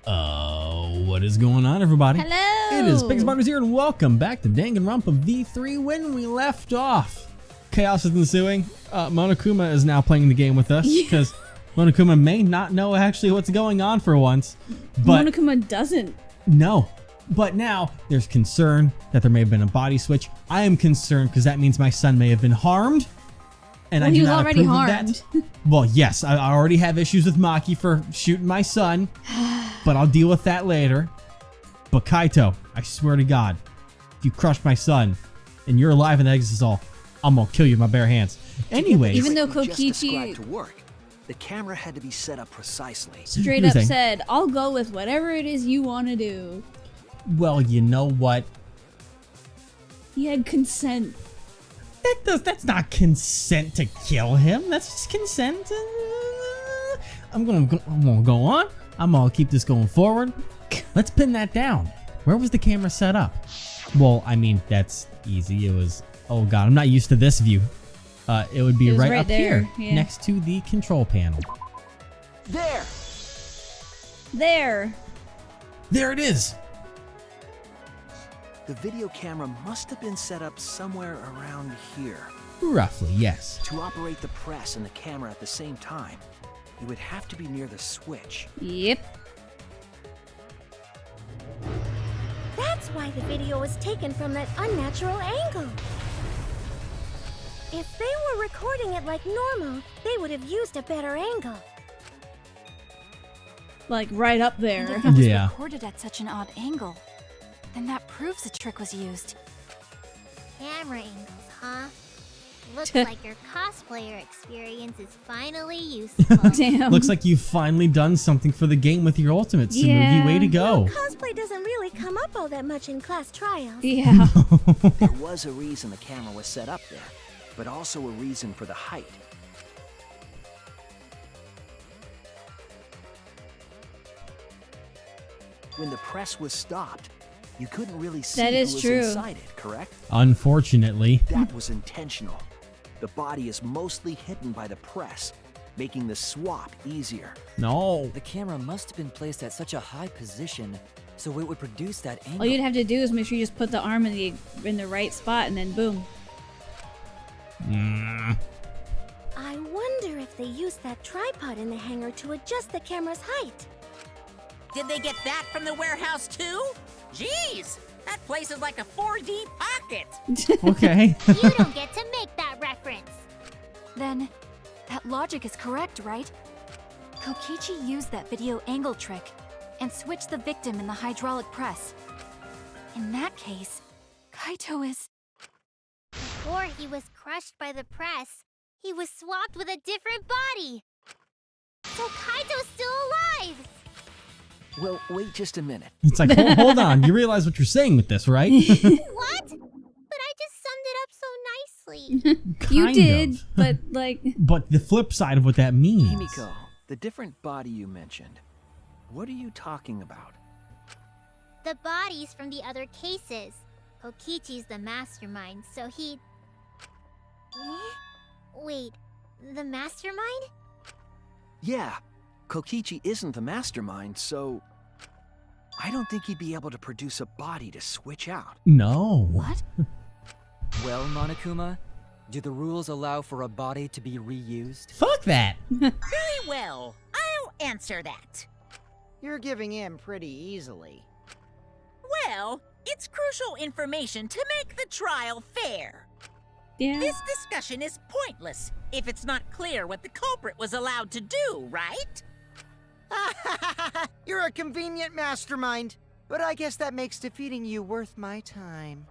What is going on, everybody? Hello! It is Pixbonders here, and welcome back to Danganronpa V3. When we left off, chaos is ensuing. Monokuma is now playing the game with us, because Monokuma may not know actually what's going on for once. But Monokuma doesn't. No. But now, there's concern that there may have been a body switch. I am concerned because that means my son may have been harmed. And well, I do he was not already approve harmed. of that. Well, yes, I already have issues with Maki for shooting my son, but I'll deal with that later. But Kaito, I swear to God, if you crush my son and you're alive in the exit hall, I'm gonna kill you with my bare hands. Anyways, even though Kokichi to work, the camera had to be set up precisely. Straight up said, "I'll go with whatever it is you want to do." Well, you know what? He had consent. That's not consent to kill him. That's just consent. I'm gonna go on. I'm gonna keep this going forward. Let's pin that down. Where was the camera set up? Well, I mean, that's easy. It was, oh God, I'm not used to this view. It would be right up there, here, next to the control panel. There it is. The video camera must have been set up somewhere around here. Roughly, yes. To operate the press and the camera at the same time, it would have to be near the switch. Yep. That's why the video was taken from that unnatural angle. If they were recording it like normal, they would have used a better angle. Like right up there. And if it was Yeah. recorded at such an odd angle, then that proves a trick was used. Camera angles, huh? Looks like your cosplayer experience is finally useful. Damn. Looks like you've finally done something for the game with your ultimate, Tsurugi. Way to go. Well, cosplay doesn't really come up all that much in class trials. Yeah. There was a reason the camera was set up there, but also a reason for the height. When the press was stopped, you couldn't really see That who is was true. inside it, correct? Unfortunately. That was intentional. The body is mostly hidden by the press, making the swap easier. No. The camera must have been placed at such a high position, so it would produce that angle. All you'd have to do is make sure you just put the arm in the right spot, and then boom. I wonder if they used that tripod in the hangar to adjust the camera's height. Did they get that from the warehouse too? Jeez, that place is like a 4D pocket. Okay. You don't get to make that reference. Then, that logic is correct, right? Kokichi used that video angle trick and switched the victim in the hydraulic press. In that case, Kaito is... Before he was crushed by the press, he was swapped with a different body. So Kaito's still alive. Well, wait just a minute. It's like, hold on. You realize what you're saying with this, right? What? But I just summed it up so nicely. You Kind did, of. but like... But the flip side of what that means. Himiko, the different body you mentioned, what are you talking about? The bodies from the other cases. Kokichi's the mastermind, so he... Wait, the mastermind? Yeah, Kokichi isn't the mastermind, so I don't think he'd be able to produce a body to switch out. No. What? Well, Monokuma, do the rules allow for a body to be reused? Fuck that. Very well, I'll answer that. You're giving in pretty easily. Well, it's crucial information to make the trial fair. Yeah. This discussion is pointless if it's not clear what the culprit was allowed to do, right? You're a convenient mastermind, but I guess that makes defeating you worth my time.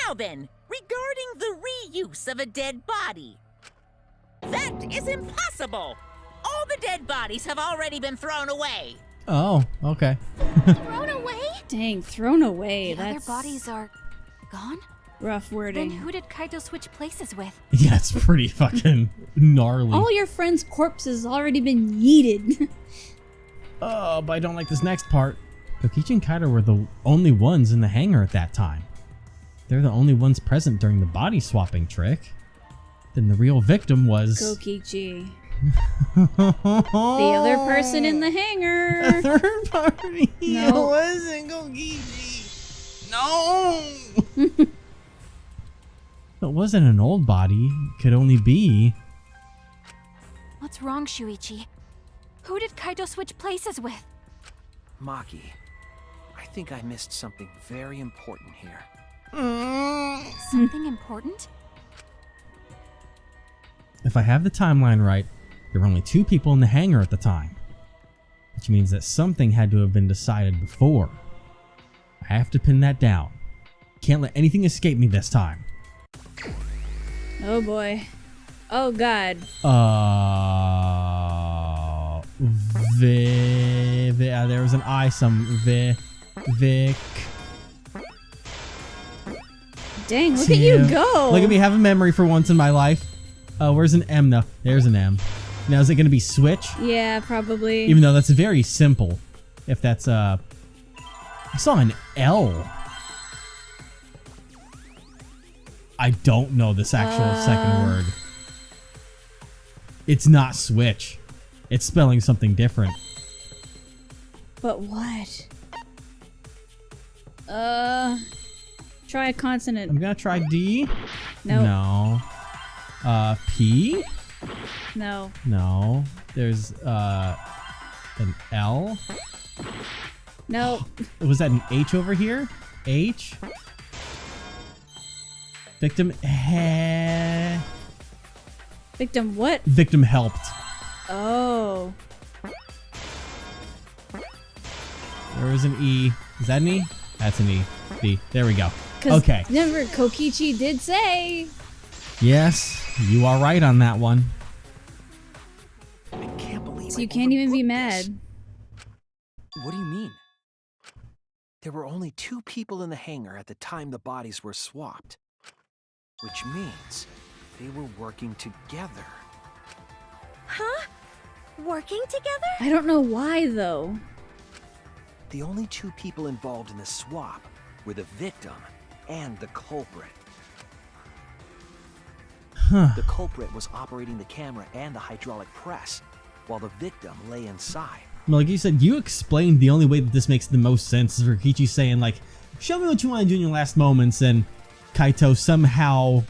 Now then, regarding the reuse of a dead body. That is impossible! All the dead bodies have already been thrown away. Oh, okay. Thrown away? Dang, thrown away. The other That's bodies are... gone? rough wording. Then who did Kaito switch places with? Yeah, it's pretty fucking gnarly. All your friends' corpses already been yeeted. Oh, but I don't like this next part. Kokichi and Kaito were the only ones in the hangar at that time. They're the only ones present during the body swapping trick. Then the real victim was... Kokichi. The other person in the hangar. A third party. No. It wasn't Kokichi. No. It wasn't an old body. It could only be. What's wrong, Shuichi? Who did Kaito switch places with? Maki, I think I missed something very important here. Something important? If I have the timeline right, there were only 2 people in the hangar at the time. Which means that something had to have been decided before. I have to pin that down. Can't let anything escape me this time. Oh boy. Oh god. There was an I Vic. Dang, look at you go. Look at me have a memory for once in my life. Where's an M though? There's an M. Now is it gonna be switch? Yeah, probably. Even though that's very simple. If that's I saw an L. I don't know this actual second word. It's not switch. It's spelling something different. But what? Try a consonant. I'm gonna try D. Nope. No. P. No. No. There's an L. Nope. Was that an H over here? H. Victim. Victim what? Victim helped. Oh. There is an E. Is that an E? That's an E. B. There we go. 'Cause Okay. remember, Kokichi did say. Yes, you are right on that one. I can't believe So I you can't even be overlooked this. mad. What do you mean? There were only 2 people in the hangar at the time the bodies were swapped. Which means they were working together. Huh? Working together? I don't know why though. The only 2 people involved in the swap were the victim and the culprit. The culprit was operating the camera and the hydraulic press, while the victim lay inside. Well, like you said, you explained the only way that this makes the most sense is for Kokichi saying, like, show me what you want to do in your last moments, and Kaito somehow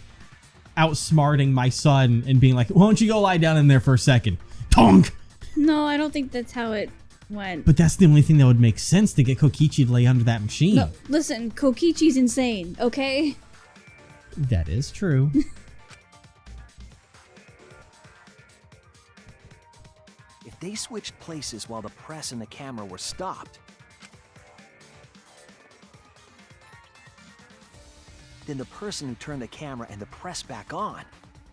outsmarting my son and being like, why don't you go lie down in there for a second? Tonk! No, I don't think that's how it went. But that's the only thing that would make sense to get Kokichi to lay under that machine. No, listen, Kokichi's insane, okay? That is true. If they switched places while the press and the camera were stopped, then the person who turned the camera and the press back on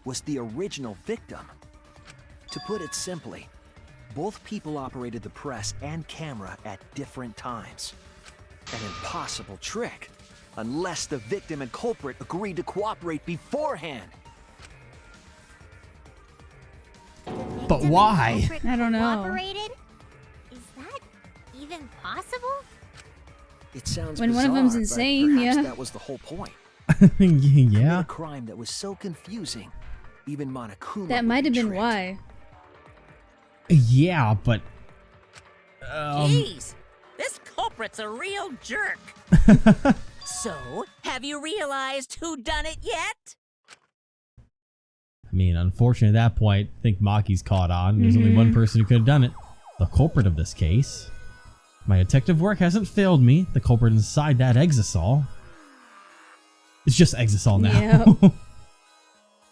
was the original victim. To put it simply, both people operated the press and camera at different times. An impossible trick, unless the victim and culprit agreed to cooperate beforehand. But why? I don't know. Cooperated? Is that even possible? It sounds When bizarre, one of them's but insane, perhaps yeah. that was the whole point. Yeah. A crime that was so confusing, even Monokuma That would might be have been tricked. why. Yeah, but... Jeez, this culprit's a real jerk. So, have you realized who done it yet? I mean, unfortunately, at that point, I think Maki's caught on. There's only one person who could have done it. The culprit of this case. My detective work hasn't failed me. The culprit inside that exisal. It's just exisal now. Yep.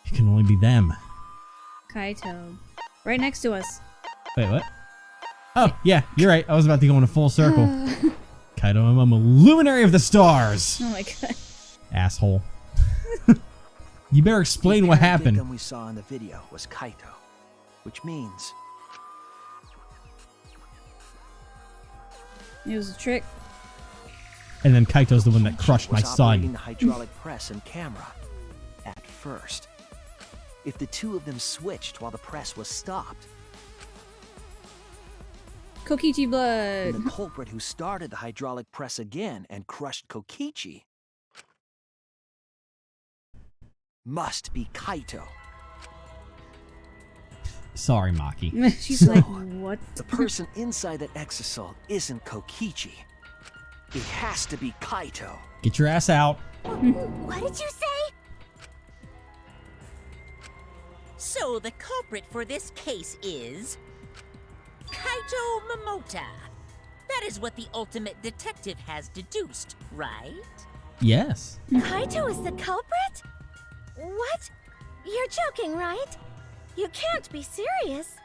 It can only be them. Kaito. Right next to us. Wait, what? Oh, yeah, you're right. I was about to go in a full circle. Kaito, I'm a luminary of the stars. Oh my god. Asshole. You better explain what The happened. victim we saw in the video was Kaito, which means It was a trick. And then Kaito's the one that crushed my was operating son. the hydraulic press and camera at first. If the 2 of them switched while the press was stopped, Kokichi then blood. the culprit who started the hydraulic press again and crushed Kokichi must be Kaito. Sorry, Maki. She's like, what? The person inside that exisal isn't Kokichi. It has to be Kaito. Get your ass out. What did you say? So the culprit for this case is Kaito Momota. That is what the ultimate detective has deduced, right? Yes. Kaito is the culprit? What? You're joking, right? You can't be serious.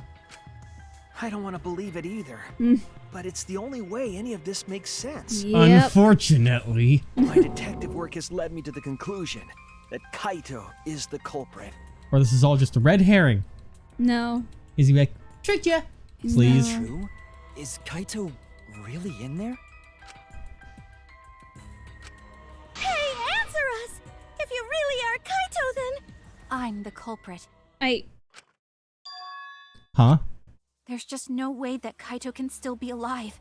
I don't want to believe it either. But it's the only way any of this makes sense. Yep. Unfortunately. My detective work has led me to the conclusion that Kaito is the culprit. Or this is all just a red herring. No. Is he like, tricked ya? Please. No. True? Is Kaito really in there? Hey, answer us! If you really are Kaito, then... I'm the culprit. Huh? There's just no way that Kaito can still be alive.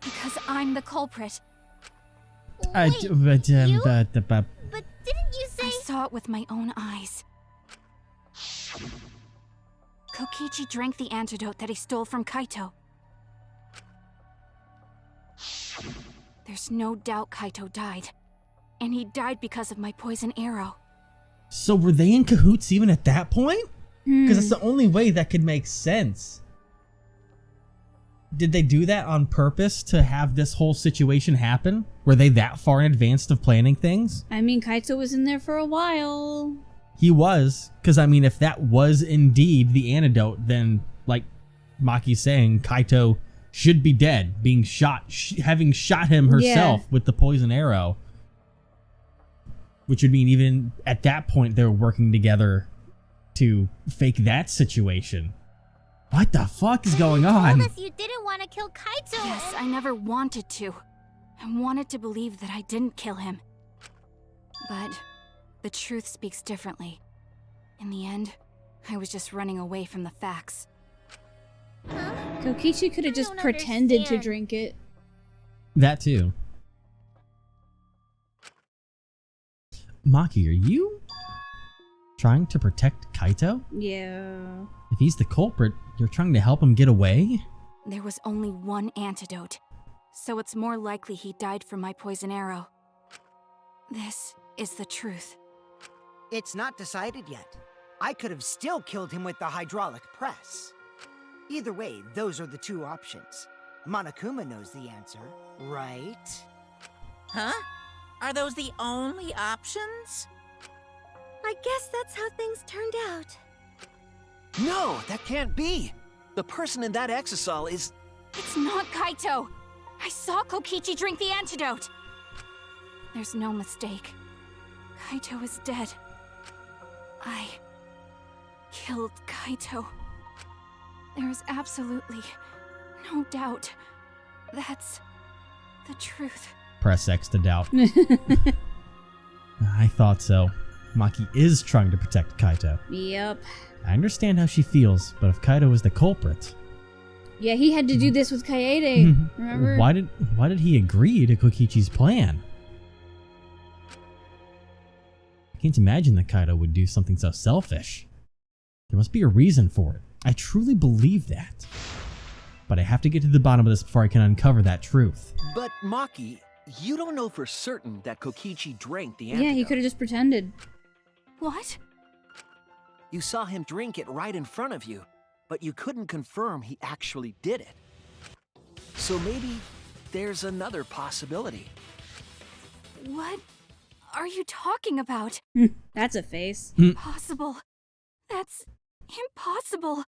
Because I'm the culprit. Wait, you? But didn't you say... I saw it with my own eyes. Kokichi drank the antidote that he stole from Kaito. There's no doubt Kaito died. And he died because of my poison arrow. So were they in cahoots even at that point? Because that's the only way that could make sense. Did they do that on purpose to have this whole situation happen? Were they that far in advance of planning things? I mean, Kaito was in there for a while. He was, because I mean, if that was indeed the antidote, then, like Maki's saying, Kaito should be dead, being shot, having shot him herself with the poison arrow. Which would mean even at that point, they were working together to fake that situation. What the fuck is going on? You told us you didn't want to kill Kaito. Yes, I never wanted to. I wanted to believe that I didn't kill him. But the truth speaks differently. In the end, I was just running away from the facts. Huh? Kokichi could have I just don't pretended to understand. drink it. That too. Maki, are you trying to protect Kaito? Yeah. If he's the culprit, you're trying to help him get away? There was only one antidote, so it's more likely he died from my poison arrow. This is the truth. It's not decided yet. I could have still killed him with the hydraulic press. Either way, those are the two options. Monokuma knows the answer, right? Huh? Are those the only options? I guess that's how things turned out. No, that can't be. The person in that exisal is... It's not Kaito! I saw Kokichi drink the antidote! There's no mistake. Kaito is dead. I killed Kaito. There is absolutely no doubt. That's the truth. Press X to doubt. I thought so. Maki is trying to protect Kaito. Yep. I understand how she feels, but if Kaito is the culprit... Yeah, he had to do this with Kaede. Remember? Why did he agree to Kokichi's plan? I can't imagine that Kaito would do something so selfish. There must be a reason for it. I truly believe that. But I have to get to the bottom of this before I can uncover that truth. But Maki, you don't know for certain that Kokichi drank the antidote. Yeah, he could have just pretended. What? You saw him drink it right in front of you, but you couldn't confirm he actually did it. So maybe there's another possibility. What are you talking about? That's a face. Impossible. That's impossible.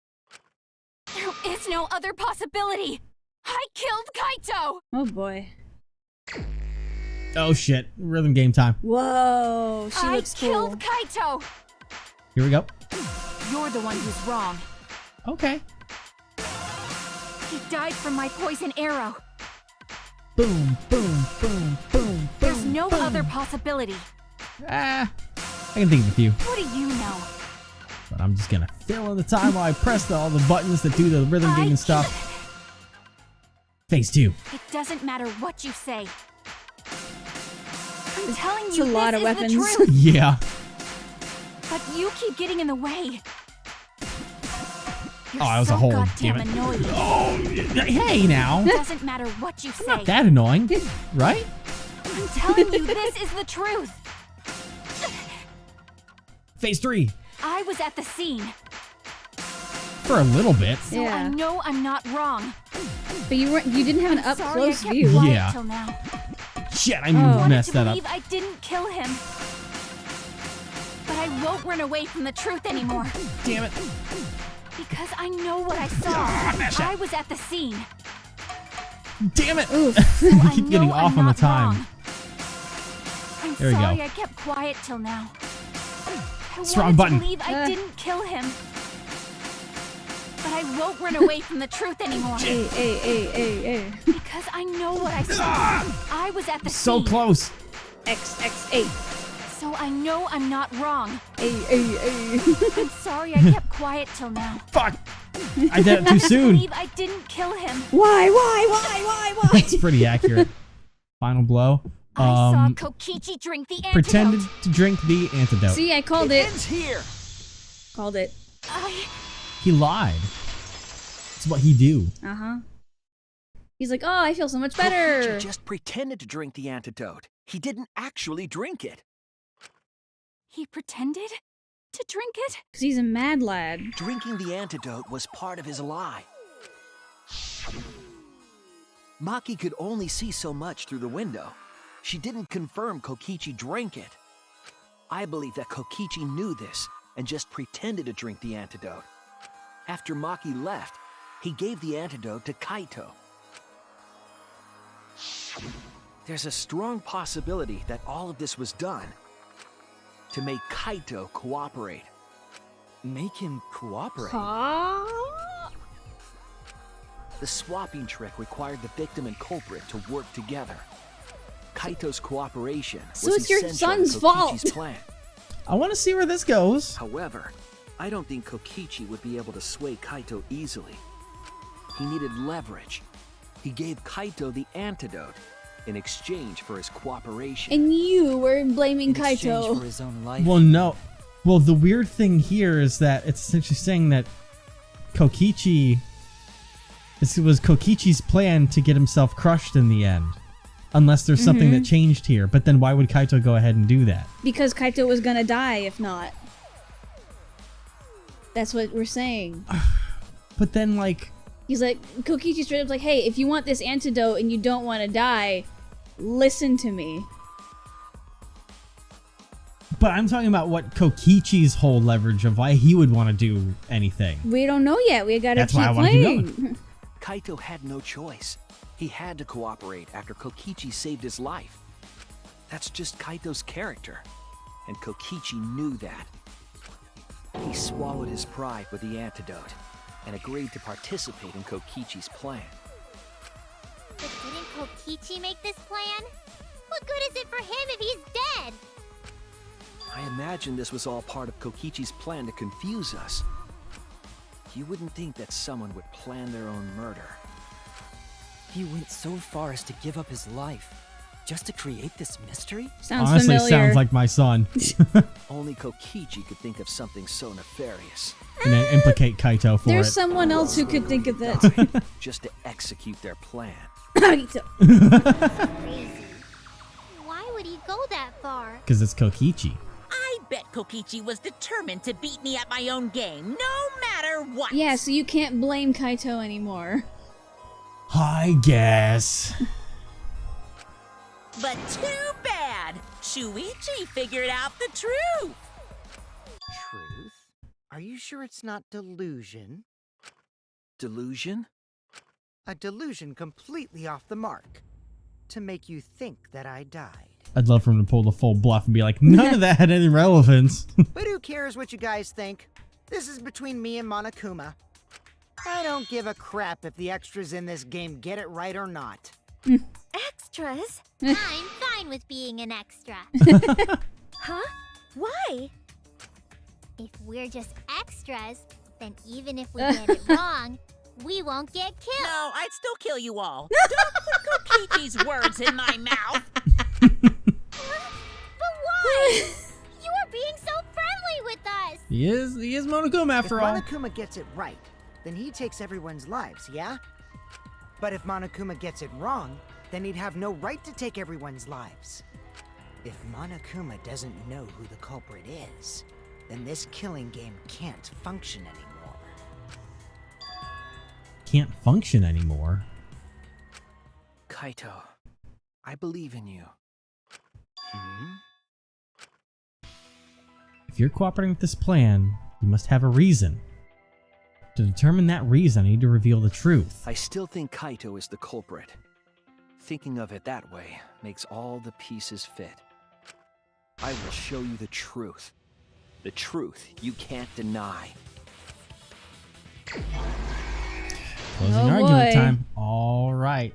There is no other possibility. I killed Kaito! Oh boy. Oh shit, rhythm game time. Whoa, she I looks cool. killed Kaito! Here we go. You're the one who's wrong. Okay. He died from my poison arrow. Boom, boom, boom, boom, There's boom, no boom. other possibility. I can think of a few. What do you know? But I'm just gonna fill in the time while I press all the buttons that do the rhythm game and stuff. Phase 2. It doesn't matter what you say. I'm telling It's you, a lot this of is weapons. the truth. Yeah. But you keep getting in the way. You're Oh, I was so a hole. goddamn Damn it. annoying. Oh, hey now. Doesn't matter what you say. Not that annoying, right? I'm telling you, this is the truth. Phase 3. I was at the scene, For a little bit. so I Yeah. know I'm not wrong. But you didn't have an up Sorry, I close kept view. quiet Yeah. till now. Shit, I Oh. Wanted messed to that up. believe I didn't kill him. But I won't run away from the truth anymore. Damn it. Because I know what I saw. I was at the scene. Damn it. Oof. So I I keep getting know off I'm on the not time. wrong. I'm There we sorry go. I kept quiet till now. I It's the wrong wanted button. to believe I didn't kill him. But I won't run away from the truth anymore. Hey. Because I know what I saw. I was at the So scene. close. XXA. So I know I'm not wrong. A. I'm sorry I kept quiet till now. Fuck. I did it too I soon. believe I didn't kill him. Why? That's pretty accurate. Final blow. I saw Kokichi drink the antidote. Pretended to drink the antidote. See, I called It it. ends here. Called it. He lied. It's what he do. Uh-huh. He's like, oh, I feel so much better. Kokichi just pretended to drink the antidote. He didn't actually drink it. He pretended to drink it? Because he's a mad lad. Drinking the antidote was part of his lie. Maki could only see so much through the window. She didn't confirm Kokichi drank it. I believe that Kokichi knew this and just pretended to drink the antidote. After Maki left, he gave the antidote to Kaito. There's a strong possibility that all of this was done to make Kaito cooperate. Make him cooperate. Huh? The swapping trick required the victim and culprit to work together. Kaito's cooperation So was it's your essential to son's Kokichi's fault. plan. I want to see where this goes. However, I don't think Kokichi would be able to sway Kaito easily. He needed leverage. He gave Kaito the antidote in exchange for his cooperation. And you were blaming In exchange Kaito. for his own life. Well, no. Well, the weird thing here is that it's essentially saying that Kokichi... This was Kokichi's plan to get himself crushed in the end. Unless there's something that changed here. But then why would Kaito go ahead and do that? Because Kaito was gonna die if not. That's what we're saying. But then, like... He's like, Kokichi straight up like, hey, if you want this antidote and you don't want to die, listen to me. But I'm talking about what Kokichi's whole leverage of why he would want to do anything. We don't know yet. We gotta That's keep why I wanna keep playing. Kaito had no choice. He had to cooperate after Kokichi saved his life. That's just Kaito's character, and Kokichi knew that. He swallowed his pride with the antidote and agreed to participate in Kokichi's plan. But didn't Kokichi make this plan? What good is it for him if he's dead? I imagine this was all part of Kokichi's plan to confuse us. You wouldn't think that someone would plan their own murder. He went so far as to give up his life just to create this mystery? Sounds Honestly, familiar. sounds like my son. Only Kokichi could think of something so nefarious, And then implicate Kaito for There's it. someone else who could think of that. just to execute their plan. Kaito. Crazy. Why would he go that far? Because it's Kokichi. I bet Kokichi was determined to beat me at my own game, no matter what. Yeah, so you can't blame Kaito anymore. I guess. But too bad. Shuichi figured out the truth. Truth? Are you sure it's not delusion? Delusion? A delusion completely off the mark. To make you think that I died. I'd love for him to pull the full bluff and be like, none of that had any relevance. But who cares what you guys think? This is between me and Monokuma. I don't give a crap if the extras in this game get it right or not. Extras? I'm fine with being an extra. Huh? Why? If we're just extras, then even if we get it wrong, we won't get killed. No, I'd still kill you all. Don't put Kokichi's words in my mouth. But why? You are being so friendly with us. He is Monokuma If after all. Monokuma gets it right, then he takes everyone's lives, yeah? But if Monokuma gets it wrong, then he'd have no right to take everyone's lives. If Monokuma doesn't know who the culprit is, then this killing game can't function anymore. Can't function anymore? Kaito, I believe in you. If you're cooperating with this plan, you must have a reason. To determine that reason, I need to reveal the truth. I still think Kaito is the culprit. Thinking of it that way makes all the pieces fit. I will show you the truth. The truth you can't deny. Closing argument time. All right.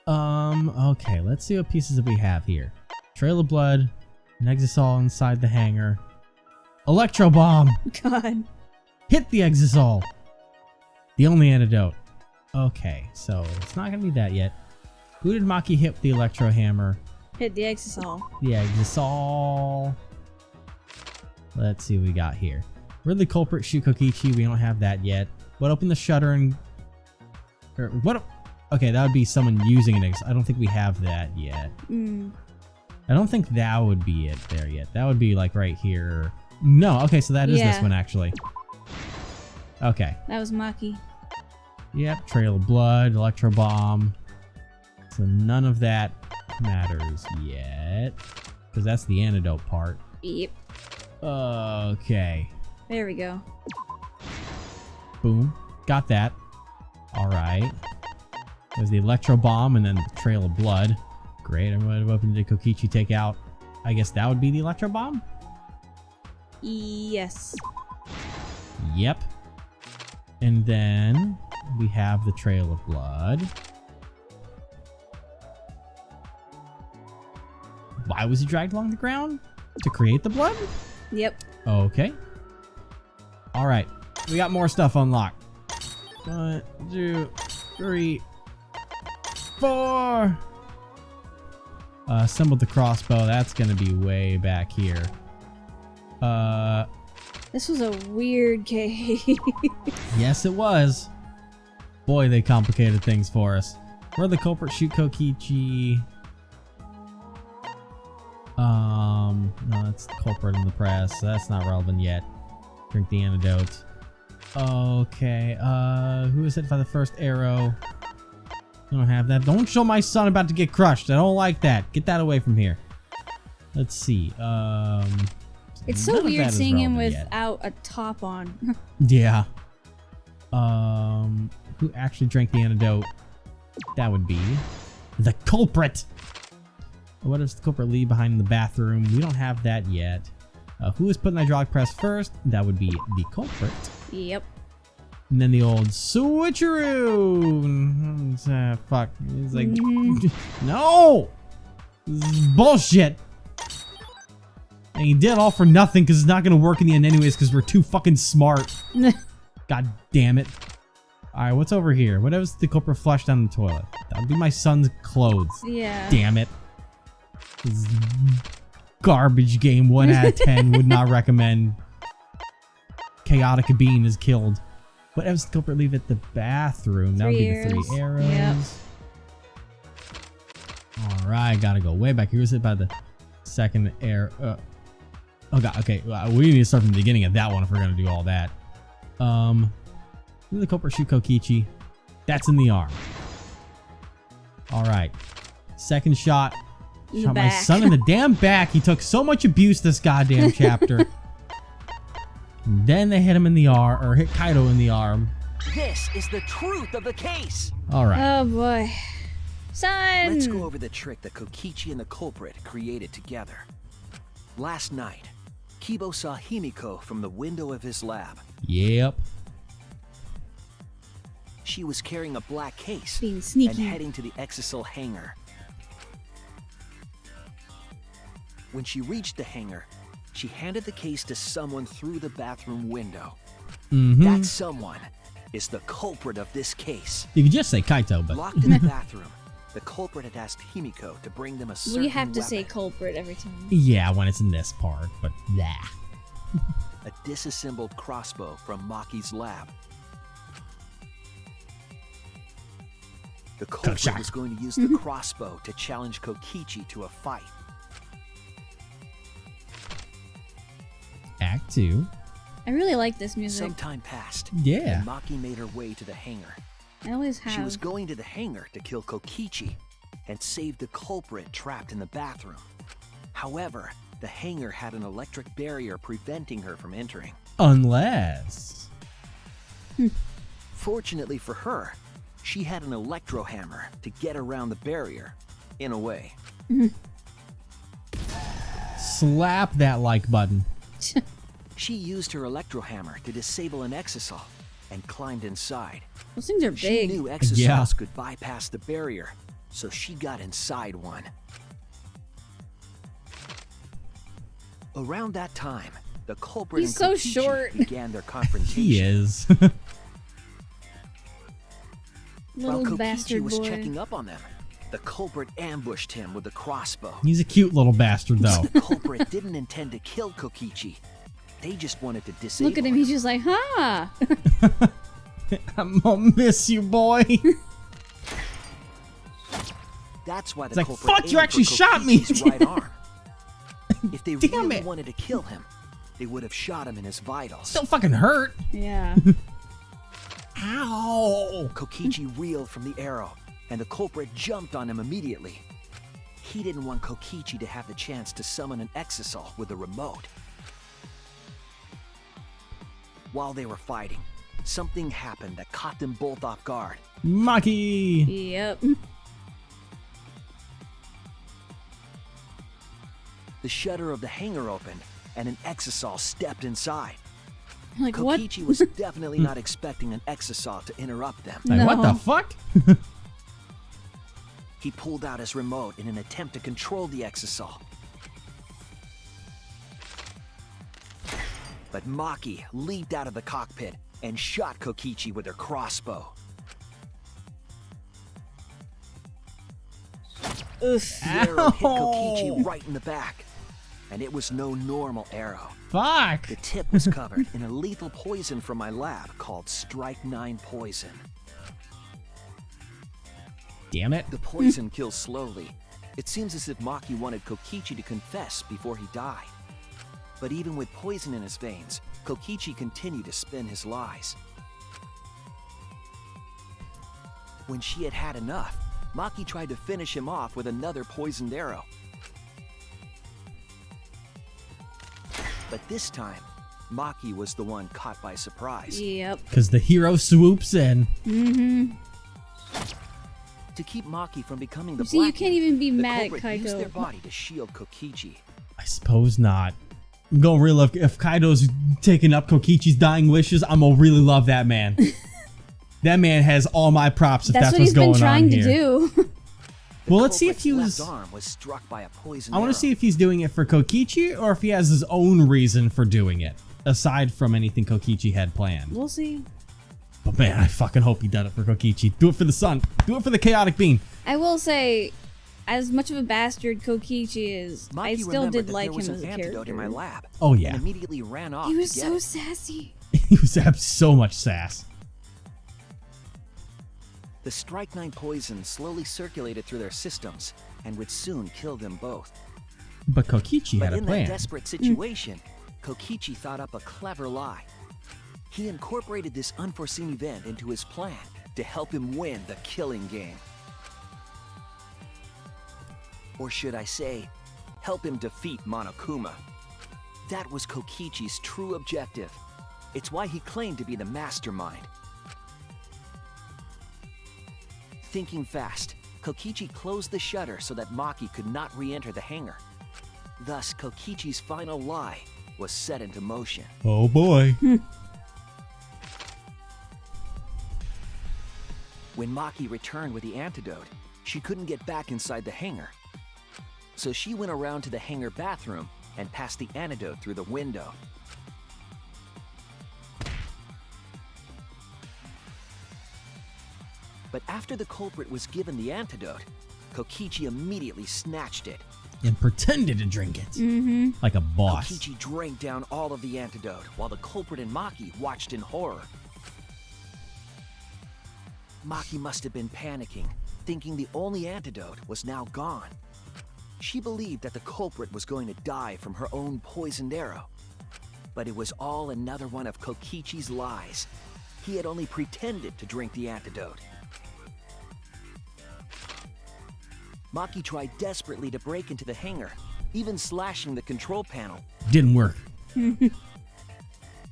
Okay, let's see what pieces that we have here. Trail of blood, an Exisol inside the hangar. Electro bomb! God. Hit the Exisol! The only antidote. Okay, so it's not gonna be that yet. Who did Maki hit with the electro hammer? Hit the Exisol. The Exisol. Let's see what we got here. Where'd the culprit shoot Kokichi? We don't have that yet. What opened the shutter and... Or what... Okay, that would be someone using an Exisol. I don't think we have that yet. I don't think that would be it there yet. That would be like right here. No, okay, so that is this one actually. Okay. That was Maki. Yep, trail of blood, electro bomb. So none of that matters yet. Because that's the antidote part. Yep. Okay. There we go. Boom. Got that. Alright. There's the electro bomb and then the trail of blood. Great, I'm going to open the Kokichi take out. I guess that would be the electro bomb? Yes. Yep. And then we have the trail of blood. Why was he dragged along the ground? To create the blood? Yep. Okay. Alright. We got more stuff unlocked. 1, 2, 3, 4. Assembled the crossbow. That's gonna be way back here. This was a weird case. Yes, it was. Boy, they complicated things for us. Where the culprit shoot Kokichi? No, that's the culprit in the press. So that's not relevant yet. Drink the antidote. Okay, who was hit by the first arrow? I don't have that. Don't show my son about to get crushed. I don't like that. Get that away from here. Let's see. It's so weird seeing him without a top on. Yeah. Who actually drank the antidote? That would be the culprit. What does the culprit leave behind in the bathroom? We don't have that yet. Who was put in the hydraulic press first? That would be the culprit. Yep. And then the old switcheroo. Fuck. He's like, no! This is bullshit. And he did all for nothing because it's not going to work in the end anyways because we're too fucking smart. God damn it. Alright, what's over here? What else did the culprit flush down the toilet? That would be my son's clothes. Yeah. Damn it. This garbage game 1 out of 10 would not recommend. Chaotic Bean is killed. What else did the culprit leave at the bathroom? That would be the 3 arrows. Yep. Alright, gotta go way back. Here's it by the second arrow. Oh god, okay. We need to start from the beginning of that one if we're gonna do all that. Who did the culprit shoot Kokichi? That's in the arm. Alright. Second shot. Shot my son in the damn back. He took so much abuse this goddamn chapter. And then they hit him in the arm, or hit Kaito in the arm. This is the truth of the case. Alright. Oh boy. Son! Let's go over the trick that Kokichi and the culprit created together. Last night, Kibo saw Himiko from the window of his lab. Yep. She was carrying a black case Being sneaky. and heading to the Exisal hangar. When she reached the hangar, she handed the case to someone through the bathroom window. That someone is the culprit of this case. You could just say Kaito, but... Locked in the bathroom, the culprit had asked Himiko to bring them a certain We have to weapon. say culprit every time. Yeah, when it's in this part, but yeah. a disassembled crossbow from Maki's lab. The culprit shot. was going to use the crossbow to challenge Kokichi to a fight. Act 2. I really like this music. Some time passed. Yeah. And Maki made her way to the hangar. I always have. She was going to the hangar to kill Kokichi and save the culprit trapped in the bathroom. However, the hangar had an electric barrier preventing her from entering. Unless. Fortunately for her, she had an electro hammer to get around the barrier, in a way. Slap that like button. She used her electro hammer to disable an exisal and climbed inside. Those things are She big. knew exisals Yeah. could bypass the barrier, so she got inside one. Around that time, the culprit He's and so Kokichi short. began their confrontation. He is. While Little Kokichi bastard was boy. checking up on them, the culprit ambushed him with a crossbow. He's a cute little bastard, though. The culprit didn't intend to kill Kokichi. They just wanted to disable Look at him. He's just like, ha! I'm gonna miss you, boy. That's why the It's like, culprit fuck, you aimed actually for shot me. Kokici's right arm. If they Damn really it. wanted to kill him, they would have shot him in his vitals. Still fucking hurt. Yeah. Ow. Kokichi reeled from the arrow, and the culprit jumped on him immediately. He didn't want Kokichi to have the chance to summon an exisal with a remote. While they were fighting, something happened that caught them both off guard. Maki. Yep. The shutter of the hangar opened, and an exisal stepped inside. Like, what? Kokichi was definitely not expecting an exisal to interrupt them. Like, what No. the fuck? He pulled out his remote in an attempt to control the exisal. But Maki leaped out of the cockpit and shot Kokichi with her crossbow. Oof. The arrow hit Ow. Kokichi right in the back, and it was no normal arrow. Fuck. The tip was covered in a lethal poison from my lab called Strike 9 poison. Damn it. The poison kills slowly. It seems as if Maki wanted Kokichi to confess before he died. But even with poison in his veins, Kokichi continued to spin his lies. When she had had enough, Maki tried to finish him off with another poisoned arrow. But this time, Maki was the one caught by surprise. Yep. Because the hero swoops in. Mm-hmm. To keep Maki from becoming the See, you Blackie, can't even be the mad at culprit used their Kaito. body to shield Kokichi. I suppose not. I'm gonna really love if Kaido's taking up Kokichi's dying wishes. I'm gonna really love that man. That man has all my props if That's that's what what's he's been going trying on to here. do. The Well, let's see if culprit's he was. left arm was struck by a poison I want arrow. to see if he's doing it for Kokichi or if he has his own reason for doing it, aside from anything Kokichi had planned. We'll see. But man, I fucking hope he did it for Kokichi. Do it for the sun. Do it for the chaotic beam. I will say, as much of a bastard Kokichi is, Maki I still remembered did that like there was him as an a antidote character. in my lab. Oh, yeah. And immediately ran off He was to get so it. sassy. He was have so much sass. The Strike 9 poison slowly circulated through their systems and would soon kill them both. But Kokichi But had a in plan. that desperate situation, Kokichi thought up a clever lie. He incorporated this unforeseen event into his plan to help him win the killing game. Or should I say, help him defeat Monokuma. That was Kokichi's true objective. It's why he claimed to be the mastermind. Thinking fast, Kokichi closed the shutter so that Maki could not re-enter the hangar. Thus, Kokichi's final lie was set into motion. Oh boy. When Maki returned with the antidote, she couldn't get back inside the hangar. So she went around to the hangar bathroom and passed the antidote through the window. But after the culprit was given the antidote, Kokichi immediately snatched it and pretended to drink it. Like a boss. Kokichi drank down all of the antidote while the culprit and Maki watched in horror. Maki must have been panicking, thinking the only antidote was now gone. She believed that the culprit was going to die from her own poisoned arrow. But it was all another one of Kokichi's lies. He had only pretended to drink the antidote. Maki tried desperately to break into the hangar, even slashing the control panel. Didn't work.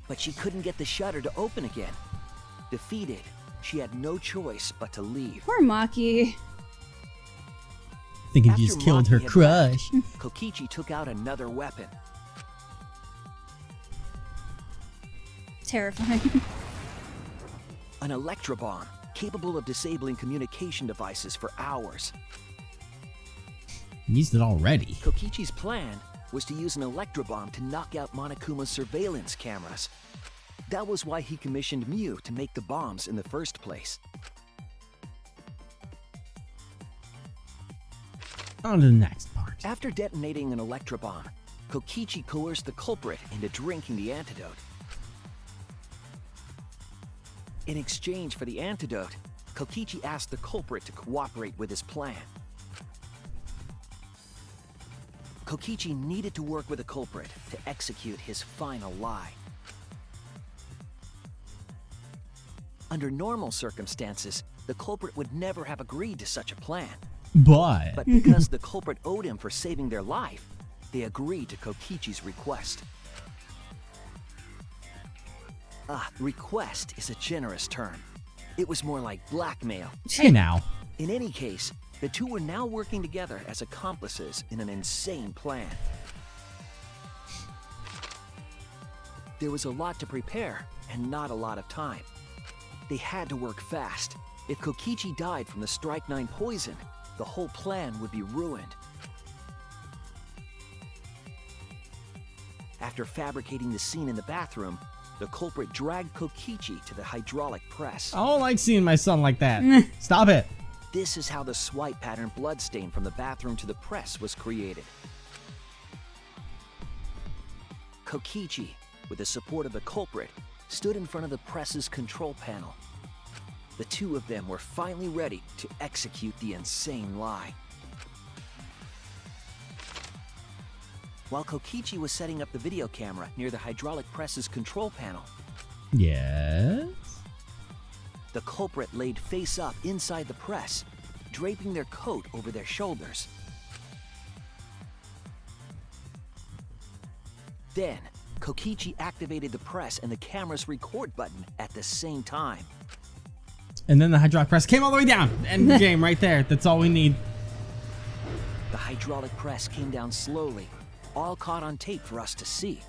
But she couldn't get the shutter to open again. Defeated, she had no choice but to leave. Poor Maki. Thinking After you just killed her Maki had crush. left, Kokichi took out another weapon. Terrifying. An electro bomb, capable of disabling communication devices for hours. Used it already. Kokichi's plan was to use an electro bomb to knock out Monokuma's surveillance cameras. That was why he commissioned Mew to make the bombs in the first place. On to the next part. After detonating an electro bomb, Kokichi coerced the culprit into drinking the antidote. In exchange for the antidote, Kokichi asked the culprit to cooperate with his plan. Kokichi needed to work with the culprit to execute his final lie. Under normal circumstances, the culprit would never have agreed to such a plan. But because the culprit owed him for saving their life, they agreed to Kokichi's request. Request is a generous term. It was more like blackmail. hey now. In any case, the two were now working together as accomplices in an insane plan. There was a lot to prepare and not a lot of time. They had to work fast. If Kokichi died from the Strike 9 poison, the whole plan would be ruined. After fabricating the scene in the bathroom, the culprit dragged Kokichi to the hydraulic press. I don't like seeing my son like that. Stop it. This is how the swipe pattern bloodstain from the bathroom to the press was created. Kokichi, with the support of the culprit, stood in front of the press's control panel. The two of them were finally ready to execute the insane lie. While Kokichi was setting up the video camera near the hydraulic press's control panel, Yes? the culprit laid face up inside the press, draping their coat over their shoulders. Then, Kokichi activated the press and the camera's record button at the same time. And then the hydraulic press came all the way down. End the game right there. That's all we need. The hydraulic press came down slowly, all caught on tape for us to see.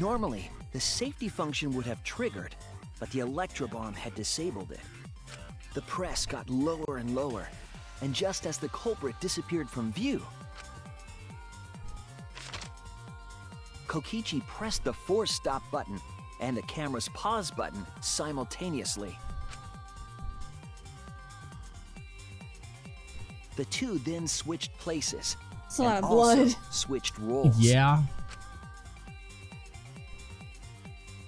Normally, the safety function would have triggered, but the electro bomb had disabled it. The press got lower and lower, and just as the culprit disappeared from view, Kokichi pressed the force stop button and the camera's pause button simultaneously. The two then switched places. It's a lot and of also blood. switched roles. Yeah.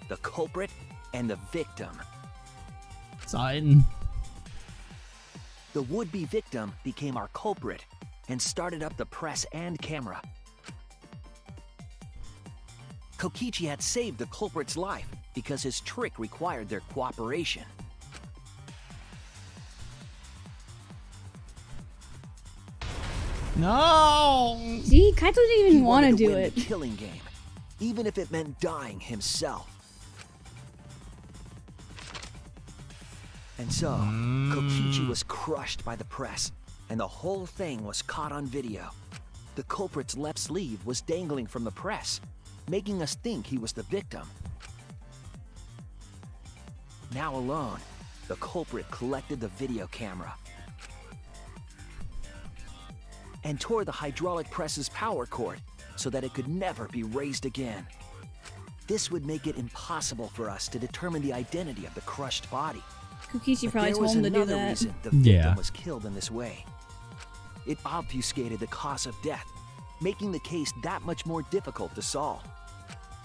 The culprit and the victim. Son. The would-be victim became our culprit and started up the press and camera. Kokichi had saved the culprit's life because his trick required their cooperation. No. See, Kaito didn't He even want to wanted do win it. the killing game, even if it meant dying himself. And so, Kokichi was crushed by the press, and the whole thing was caught on video. The culprit's left sleeve was dangling from the press, making us think he was the victim. Now alone, the culprit collected the video camera and tore the hydraulic press's power cord so that it could never be raised again. This would make it impossible for us to determine the identity of the crushed body. Kokichi But probably there was told him to do another that. reason the victim Yeah. was killed in this way. It obfuscated the cause of death making the case that much more difficult to solve.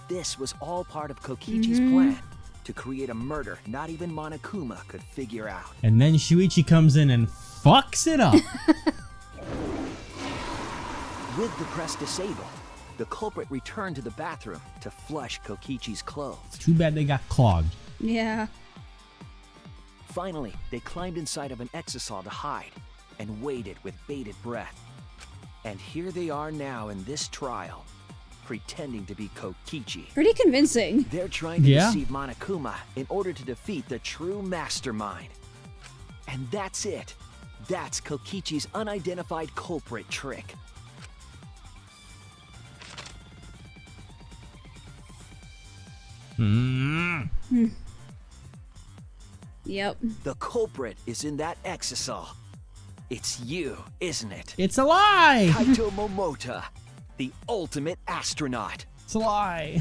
This was all part of Kokichi's plan to create a murder not even Monokuma could figure out. And then Shuichi comes in and fucks it up. With the press disabled, the culprit returned to the bathroom to flush Kokichi's clothes. Too bad they got clogged. Yeah. Finally, they climbed inside of an exisal to hide and waited with bated breath. And here they are now in this trial, pretending to be Kokichi. Pretty convincing. They're trying to deceive Monokuma in order to defeat the true mastermind. And that's it. That's Kokichi's unidentified culprit trick. Yep. The culprit is in that exisal. It's you, isn't it? It's a lie! Kaito Momota, the ultimate astronaut. It's a lie.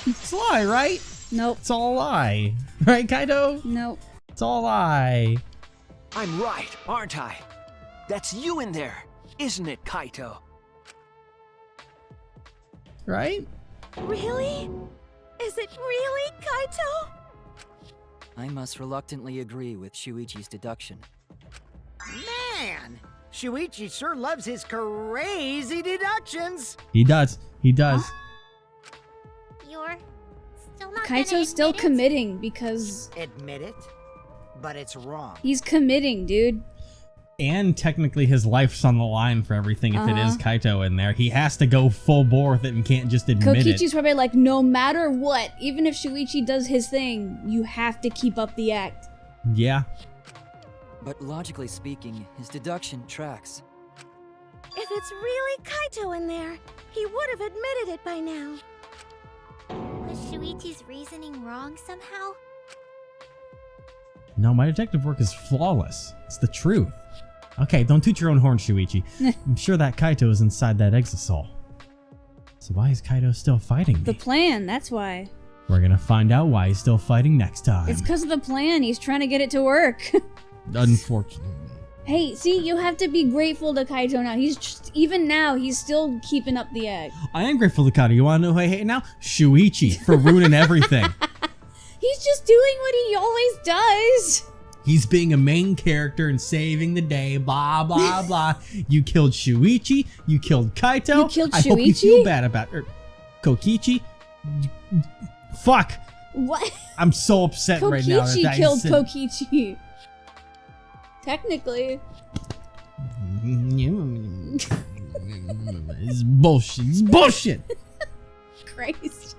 It's a lie, right? Nope. It's all a lie. Right, Kaito? Nope. It's all a lie. I'm right, aren't I? That's you in there, isn't it, Kaito? Right? Really? Is it really Kaito? I must reluctantly agree with Shuichi's deduction. Man, Shuichi sure loves his crazy deductions. He does. He does. You're still not Kaito's gonna still admit it? committing because Admit it, but it's wrong. he's committing, dude. And technically his life's on the line for everything if it is Kaito in there. He has to go full bore with it and can't just admit Kokichi's it. probably like, no matter what, even if Shuichi does his thing, you have to keep up the act. Yeah. But logically speaking, his deduction tracks. If it's really Kaito in there, he would have admitted it by now. Was Shuichi's reasoning wrong somehow? No, my detective work is flawless. It's the truth. Okay, don't toot your own horn, Shuichi. I'm sure that Kaito is inside that exisal. So why is Kaito still fighting me? The plan, that's why. We're gonna find out why he's still fighting next time. It's because of the plan. He's trying to get it to work. Unfortunately. Hey, see, you have to be grateful to Kaito now. He's just, even now, he's still keeping up the act. I am grateful to Kaito. You wanna know who I hate now? Shuichi for ruining everything. He's just doing what he always does. He's being a main character and saving the day, blah, blah, blah. You killed Shuichi. You killed Kaito. You killed I hope you Shuichi? feel bad about Kokichi. Fuck. What? I'm so upset right now. Kokichi that I killed said- Kokichi. Technically. It's bullshit. It's bullshit. Christ.